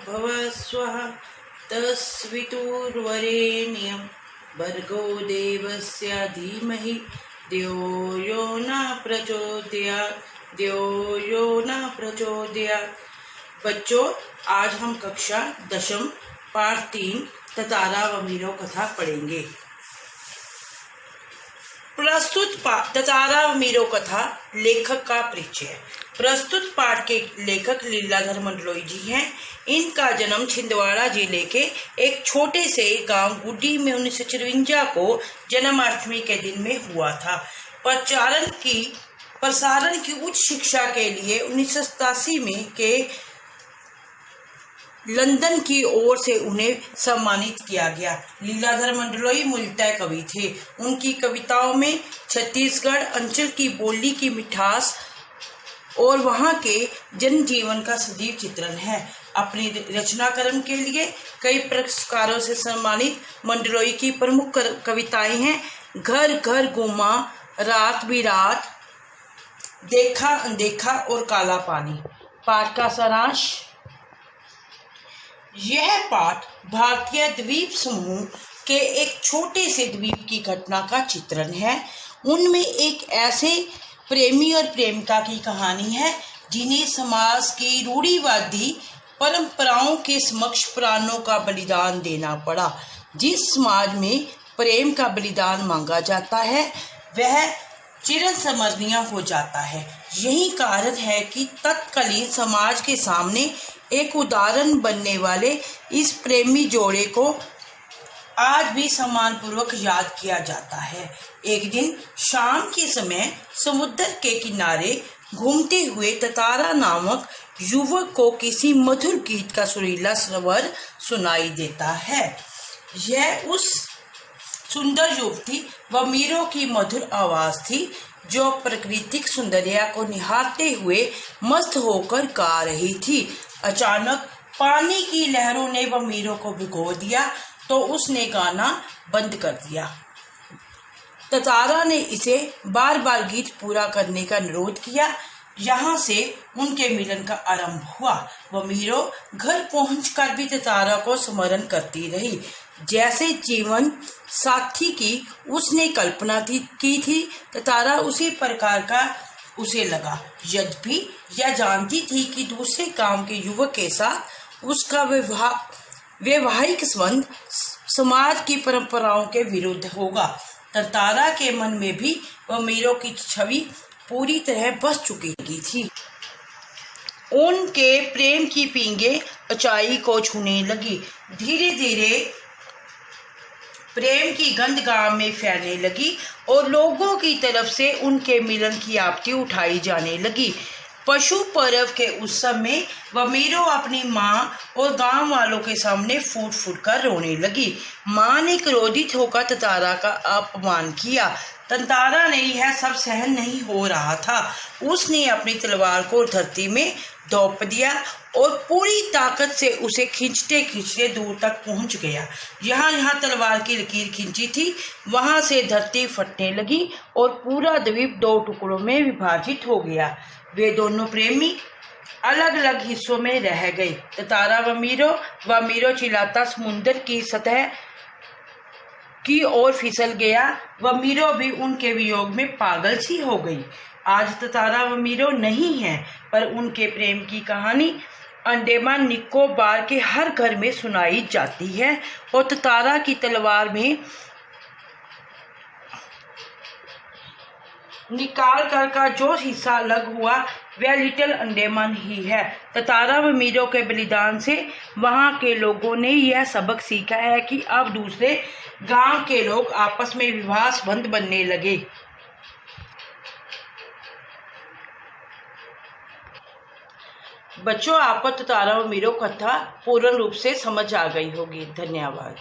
भुवः स्वः तस्वितुर्वरेण्यं भर्गो देवस्य धीमहि धियो यो न प्रचोदयात्। बच्चों, आज हम कक्षा 10 पाठ 3 ततारा व मीरो कथा पढ़ेंगे। प्रस्तुत पाठ ततारा व मीरो कथा लेखक का परिचय। प्रस्तुत पाठ के लेखक लीलाधर मंडलोई जी हैं। इनका जन्म छिंदवाड़ा जिले के एक छोटे से गांव गुड्डी में 1954 को जन्माष्टमी के दिन में हुआ था। प्रसारण की उच्च शिक्षा के लिए 1987 में के लंदन की ओर से उन्हें सम्मानित किया गया। लीलाधर मंडलोई मूलतः कवि थे। उनकी कविताओं में छत्तीसगढ़ अंचल की बोली की मिठास और वहाँ के जनजीवन का सजीव चित्रण है। अपनी रचना कर्म के लिए कई पुरस्कारों से सम्मानित मंडलोई की प्रमुख कविताएं हैं घर घर घूमा, रात बिरात, देखा अनदेखा और काला पानी। पाठ का सारांश। यह पाठ भारतीय द्वीप समूह के एक छोटे से द्वीप की घटना का चित्रण है। उनमें एक ऐसे प्रेमी और प्रेमिका की कहानी है जिन्हें समाज की रूढ़िवादी परंपराओं के समक्ष प्राणों का बलिदान देना पड़ा। जिस समाज में प्रेम का बलिदान मांगा जाता है वह चिरस्मरणीय हो जाता है। यही कारण है कि तत्कालीन समाज के सामने एक उदाहरण बनने वाले इस प्रेमी जोड़े को आज भी सम्मानपूर्वक याद किया जाता है। एक दिन शाम के समय समुद्र के किनारे घूमते हुए ततारा नामक युवक को किसी मधुर गीत का सुरीला स्वर सुनाई देता है। यह उस सुंदर युवती व मीरो की मधुर आवाज थी जो प्राकृतिक सौंदर्य को निहारते हुए मस्त होकर गा रही थी। अचानक पानी की लहरों ने व मीरो को भिगो दिया तो उसने गाना बंद कर दिया। ततारा ने इसे बार बार गीत पूरा करने का अनुरोध किया। यहाँ से उनके मिलन का आरंभ हुआ। वह मीरो घर पहुंचकर भी ततारा को स्मरण करती रही। जैसे जीवन साथी की उसने कल्पना की थी, ततारा उसी प्रकार का उसे लगा। यद्यपि यह जानती थी कि दूसरे गांव के युवक के साथ उसका वैवाहिक संबंध समाज की परंपराओं के विरुद्ध होगा। ततारा के मन में भी वह मीरो की छवि पूरी तरह बस चुकी थी। उनके प्रेम की पींगे ऊंचाई को छूने लगी। धीरे धीरे प्रेम की गंध गांव में फैलने लगी और लोगों की तरफ से उनके मिलन की आपत्ति उठाई जाने लगी। पशु पर्व के उत्सव में वह मीरो अपनी माँ और गांव वालों के सामने फूट फूट कर रोने लगी। माँ ने क्रोधित होकर ततारा का अपमान किया। ततारा ने यह सब सहन नहीं हो रहा था। उसने अपनी तलवार को धरती में धोप दिया और पूरी ताकत से उसे खींचते खींचते दूर तक पहुंच गया। यहाँ तलवार की लकीर खींची थी वहां से धरती फटने लगी और पूरा द्वीप 2 टुकड़ों में विभाजित हो गया। वे दोनों प्रेमी अलग अलग हिस्सों में रह गए। ततारा व मीरो चिल्लाता समुद्र की सतह की ओर फिसल गया। व मीरो भी उनके वियोग में पागल सी हो गई। आज ततारा व मीरो नहीं है, पर उनके प्रेम की कहानी अंडमान निकोबार के हर घर में सुनाई जाती है और ततारा की तलवार में निकाल कर का जो हिस्सा अलग हुआ वह लिटिल अंडमान ही है। ततारा व मीरो के बलिदान से वहां के लोगों ने यह सबक सीखा है कि अब दूसरे गांव के लोग आपस में विवाह संबंध बनने लगे। बच्चों, आपको ततारा व मीरो कथा पूर्ण रूप से समझ आ गई होगी। धन्यवाद।